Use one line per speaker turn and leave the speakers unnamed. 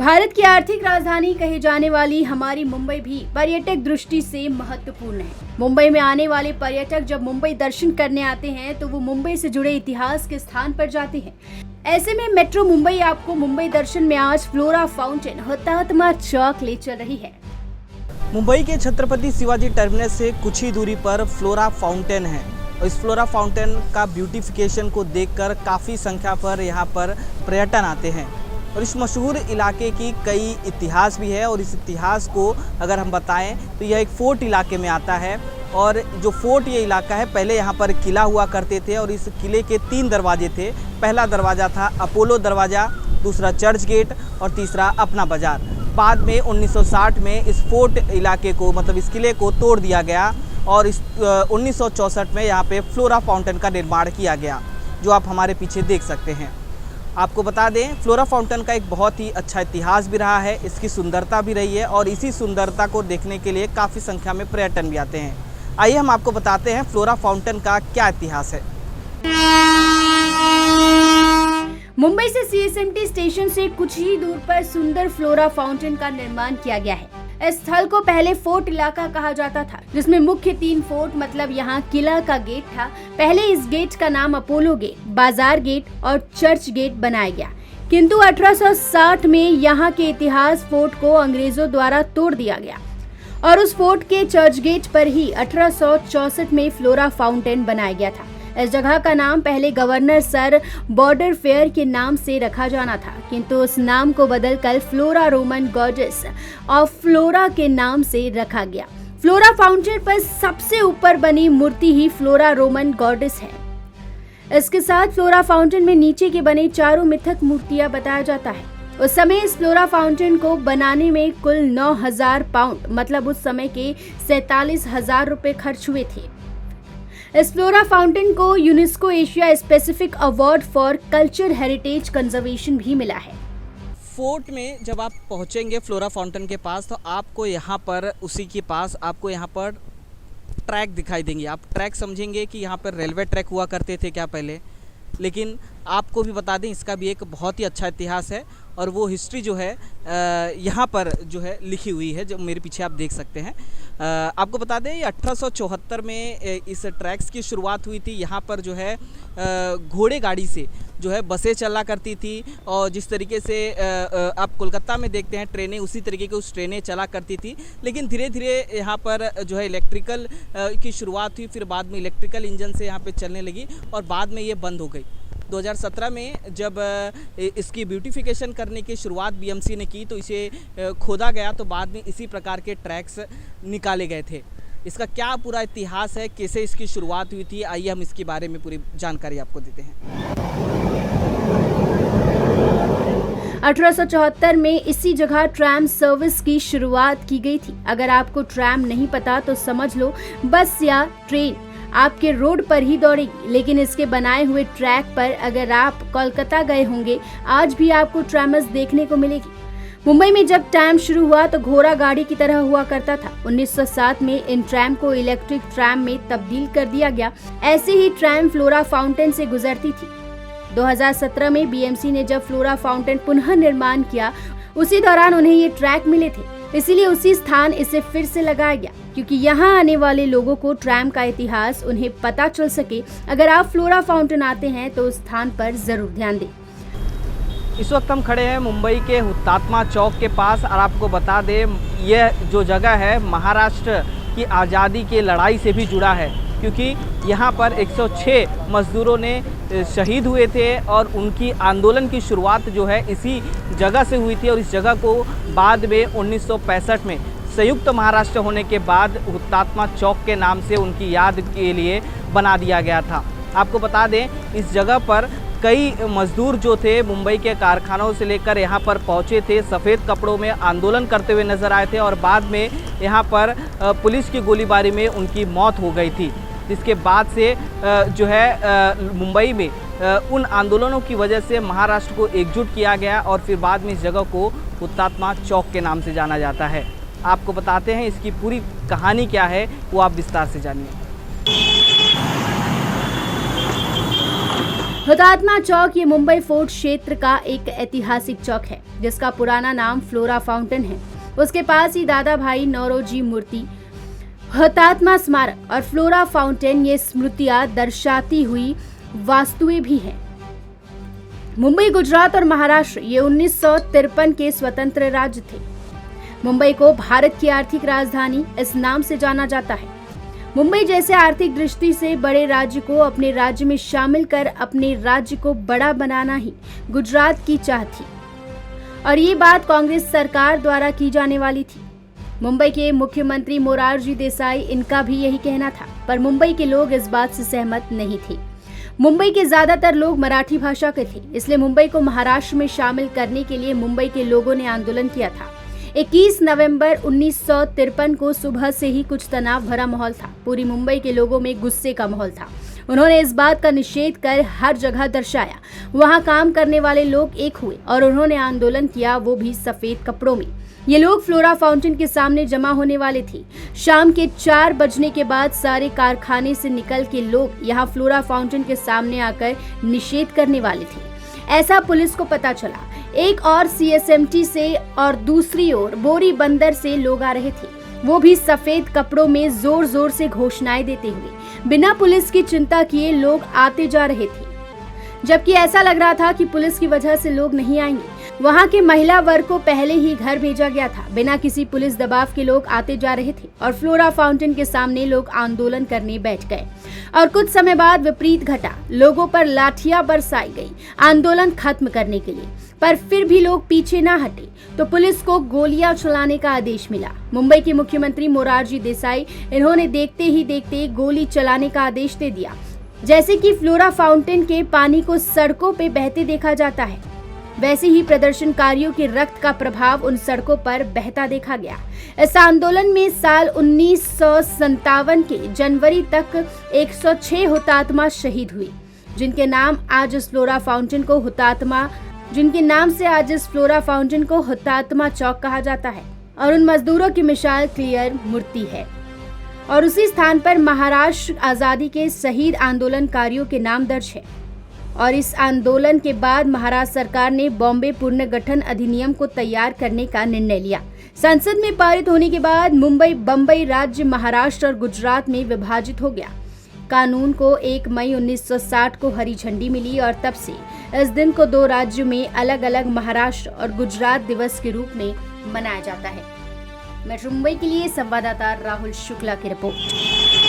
भारत की आर्थिक राजधानी कही जाने वाली हमारी मुंबई भी पर्यटक दृष्टि से महत्वपूर्ण है। मुंबई में आने वाले पर्यटक जब मुंबई दर्शन करने आते हैं तो वो मुंबई से जुड़े इतिहास के स्थान पर जाते हैं। ऐसे में मेट्रो मुंबई आपको मुंबई दर्शन में आज फ्लोरा फाउंटेन हुतात्मा चौक ले चल रही है।
मुंबई के छत्रपति शिवाजी टर्मिनस से कुछ ही दूरी पर फ्लोरा फाउंटेन है और इस फ्लोरा फाउंटेन का ब्यूटिफिकेशन को देखकर काफ़ी संख्या पर यहाँ पर पर्यटन आते हैं और इस मशहूर इलाके की कई इतिहास भी है। और इस इतिहास को अगर हम बताएं तो यह एक फोर्ट इलाके में आता है और जो फोर्ट ये इलाका है, पहले यहाँ पर किला हुआ करते थे और इस किले के 3 दरवाजे थे। पहला दरवाज़ा था अपोलो दरवाज़ा, दूसरा चर्च गेट और तीसरा अपना बाज़ार। बाद में 1960 में इस फोर्ट इलाके को, मतलब इस किले को तोड़ दिया गया और इस 1964 में यहाँ पे फ्लोरा फाउंटेन का निर्माण किया गया, जो आप हमारे पीछे देख सकते हैं। आपको बता दें, फ्लोरा फाउंटेन का एक बहुत ही अच्छा इतिहास भी रहा है, इसकी सुंदरता भी रही है और इसी सुंदरता को देखने के लिए काफ़ी संख्या में पर्यटन भी आते हैं। आइए हम आपको बताते हैं फ्लोरा फाउंटेन का क्या इतिहास है।
मुंबई से सीएसएमटी स्टेशन से कुछ ही दूर पर सुंदर फ्लोरा फाउंटेन का निर्माण किया गया है। इस स्थल को पहले फोर्ट इलाका कहा जाता था, जिसमें मुख्य 3 फोर्ट मतलब यहाँ किला का गेट था। पहले इस गेट का नाम अपोलो गेट, बाजार गेट और चर्च गेट बनाया गया, किंतु 1860 में यहाँ के इतिहास फोर्ट को अंग्रेजों द्वारा तोड़ दिया गया और उस फोर्ट के चर्च गेट पर ही 1864 में फ्लोरा फाउंटेन बनाया गया था। इस जगह का नाम पहले गवर्नर सर बॉर्डर फेयर के नाम से रखा जाना था, किंतु उस नाम को बदलकर flora Roman goddess of flora के नाम से रखा गया। फ्लोरा फाउंटेन पर सबसे ऊपर बनी मूर्ति ही फ्लोरा रोमन गॉडेस है। इसके साथ फ्लोरा फाउंटेन में नीचे के बने 4 मिथक मूर्तियां बताया जाता है। उस समय इस फ्लोरा फाउंटेन को बनाने में कुल 9,000 पाउंड मतलब उस समय के 47,000 रुपए खर्च हुए थे। इस फ्लोरा फाउंटेन को UNESCO Asia specific award for culture heritage conservation भी मिला है।
फोर्ट में जब आप पहुंचेंगे फ्लोरा फाउंटेन के पास तो आपको यहाँ पर उसी के पास आपको यहाँ पर ट्रैक दिखाई देंगे। आप ट्रैक समझेंगे कि यहाँ पर रेलवे ट्रैक हुआ करते थे क्या पहले, लेकिन आपको भी बता दें इसका भी एक बहुत ही अच्छा इतिहास है और वो हिस्ट्री जो है यहाँ पर जो है लिखी हुई है, जो मेरे पीछे आप देख सकते हैं। आपको बता दें 1874 में इस ट्रैक्स की शुरुआत हुई थी। यहाँ पर जो है घोड़े गाड़ी से जो है बसें चला करती थी और जिस तरीके से आप कोलकाता में देखते हैं ट्रेनें, उसी तरीके की उस ट्रेनें चला करती थी। लेकिन धीरे धीरे यहाँ पर जो है इलेक्ट्रिकल की शुरुआत हुई, फिर बाद में इलेक्ट्रिकल इंजन से यहाँ पे चलने लगी और बाद में ये बंद हो गई। 2017 में जब इसकी ब्यूटिफिकेशन करने की शुरुआत बीएमसी ने की तो इसे खोदा गया, तो बाद में इसी प्रकार के ट्रैक्स निकाले गए थे। इसका क्या पूरा इतिहास है, कैसे इसकी शुरुआत हुई थी, आइए हम इसके बारे में पूरी जानकारी आपको देते हैं।
1874 में इसी जगह ट्रैम सर्विस की शुरुआत की गई थी। अगर आपको ट्रैम नहीं पता तो समझ लो बस या ट्रेन आपके रोड पर ही दौड़ेगी, लेकिन इसके बनाए हुए ट्रैक पर अगर आप कोलकाता गए होंगे आज भी आपको ट्रैम्स देखने को मिलेगी। मुंबई में जब ट्रैम शुरू हुआ तो घोड़ा गाड़ी की तरह हुआ करता था। 1907 में इन ट्रैम को इलेक्ट्रिक ट्रैम में तब्दील कर दिया गया। ऐसे ही ट्रैम फ्लोरा फाउंटेन से गुजरती थी। 2017 में बीएमसी ने जब फ्लोरा फाउंटेन पुनः निर्माण किया, उसी दौरान उन्हें ये ट्रैक मिले थे, इसीलिए उसी स्थान इसे फिर से लगाया गया, क्योंकि यहाँ आने वाले लोगों को ट्रैम का इतिहास उन्हें पता चल सके। अगर आप फ्लोरा फाउंटेन आते हैं तो उस स्थान पर जरूर ध्यान दें।
इस वक्त हम खड़े हैं मुंबई के हुतात्मा चौक के पास और आपको बता दें यह जो जगह है महाराष्ट्र की आज़ादी की लड़ाई से भी जुड़ा है, क्योंकि यहाँ पर 106 मजदूरों ने शहीद हुए थे और उनकी आंदोलन की शुरुआत जो है इसी जगह से हुई थी और इस जगह को बाद में 1965 में संयुक्त महाराष्ट्र होने के बाद हुतात्मा चौक के नाम से उनकी याद के लिए बना दिया गया था। आपको बता दें इस जगह पर कई मजदूर जो थे मुंबई के कारखानों से लेकर यहाँ पर पहुँचे थे, सफ़ेद कपड़ों में आंदोलन करते हुए नजर आए थे और बाद में यहाँ पर पुलिस की गोलीबारी में उनकी मौत हो गई थी, जिसके बाद से जो है मुंबई में उन आंदोलनों की वजह से महाराष्ट्र को एकजुट किया गया और फिर बाद में इस जगह को हुतात्मा चौक के नाम से जाना जाता है। आपको बताते हैं इसकी पूरी कहानी क्या है, वो आप विस्तार से जानिए।
हुतात्मा चौक ये मुंबई फोर्ट क्षेत्र का एक ऐतिहासिक चौक है जिसका पुराना नाम फ्लोरा फाउंटेन है। उसके पास ही दादा भाई नौरोजी मूर्ति, हुतात्मा स्मारक और फ्लोरा फाउंटेन ये स्मृतियां दर्शाती हुई वास्तुएं भी हैं। मुंबई, गुजरात और महाराष्ट्र ये 1953 के स्वतंत्र राज्य थे। मुंबई को भारत की आर्थिक राजधानी इस नाम से जाना जाता है। मुंबई जैसे आर्थिक दृष्टि से बड़े राज्य को अपने राज्य में शामिल कर अपने राज्य को बड़ा बनाना ही गुजरात की चाह थी और ये बात कांग्रेस सरकार द्वारा की जाने वाली थी। मुंबई के मुख्यमंत्री मोरारजी देसाई, इनका भी यही कहना था, पर मुंबई के लोग इस बात से सहमत नहीं थे। मुंबई के ज्यादातर लोग मराठी भाषा के थे, इसलिए मुंबई को महाराष्ट्र में शामिल करने के लिए मुंबई के लोगों ने आंदोलन किया था। 21 नवंबर 1953 को सुबह से ही कुछ तनाव भरा माहौल था। पूरी मुंबई के लोगों में गुस्से का माहौल था। उन्होंने इस बात का निषेध कर हर जगह दर्शाया। वहां काम करने वाले लोग एक हुए और उन्होंने आंदोलन किया, वो भी सफेद कपड़ों में। ये लोग फ्लोरा फाउंटेन के सामने जमा होने वाले थे। शाम के 4 बजने के बाद सारे कारखाने से निकल के लोग यहाँ फ्लोरा फाउंटेन के सामने आकर निषेध करने वाले थे। ऐसा पुलिस को पता चला। एक और CSMT से और दूसरी ओर बोरी बंदर से लोग आ रहे थे, वो भी सफेद कपड़ों में जोर जोर से घोषणाएं देते हुए। बिना पुलिस की चिंता किए लोग आते जा रहे थे, जबकि ऐसा लग रहा था कि पुलिस की वजह से लोग नहीं आएंगे। वहां के महिला वर्ग को पहले ही घर भेजा गया था। बिना किसी पुलिस दबाव के लोग आते जा रहे थे और फ्लोरा फाउंटेन के सामने लोग आंदोलन करने बैठ गए और कुछ समय बाद विपरीत घटा। लोगों पर लाठियां बरसाई गई आंदोलन खत्म करने के लिए, पर फिर भी लोग पीछे ना हटे तो पुलिस को गोलियां चलाने का आदेश मिला। मुंबई के मुख्यमंत्री मोरारजी देसाई, इन्होंने देखते ही देखते गोली चलाने का आदेश दे दिया। जैसे कि फ्लोरा फाउंटेन के पानी को सड़कों पे बहते देखा जाता है, वैसे ही प्रदर्शनकारियों के रक्त का प्रभाव उन सड़कों पर बहता देखा गया। इस आंदोलन में साल 1957 के जनवरी तक 106 हुतात्मा शहीद हुए, जिनके नाम से आज इस फ्लोरा फाउंटेन को हुतात्मा चौक कहा जाता है और उन मजदूरों की मिसाल क्लियर मूर्ति है। और उसी स्थान पर महाराष्ट्र आजादी के शहीद आंदोलनकारियों के नाम दर्ज है। और इस आंदोलन के बाद महाराष्ट्र सरकार ने बॉम्बे पुनर्गठन अधिनियम को तैयार करने का निर्णय लिया। संसद में पारित होने के बाद मुंबई बम्बई राज्य महाराष्ट्र और गुजरात में विभाजित हो गया। कानून को 1 मई 1960 को हरी झंडी मिली और तब से इस दिन को 2 राज्यों में अलग अलग महाराष्ट्र और गुजरात दिवस के रूप में मनाया जाता है। मेट्रो मुंबई के लिए संवाददाता राहुल शुक्ला की रिपोर्ट।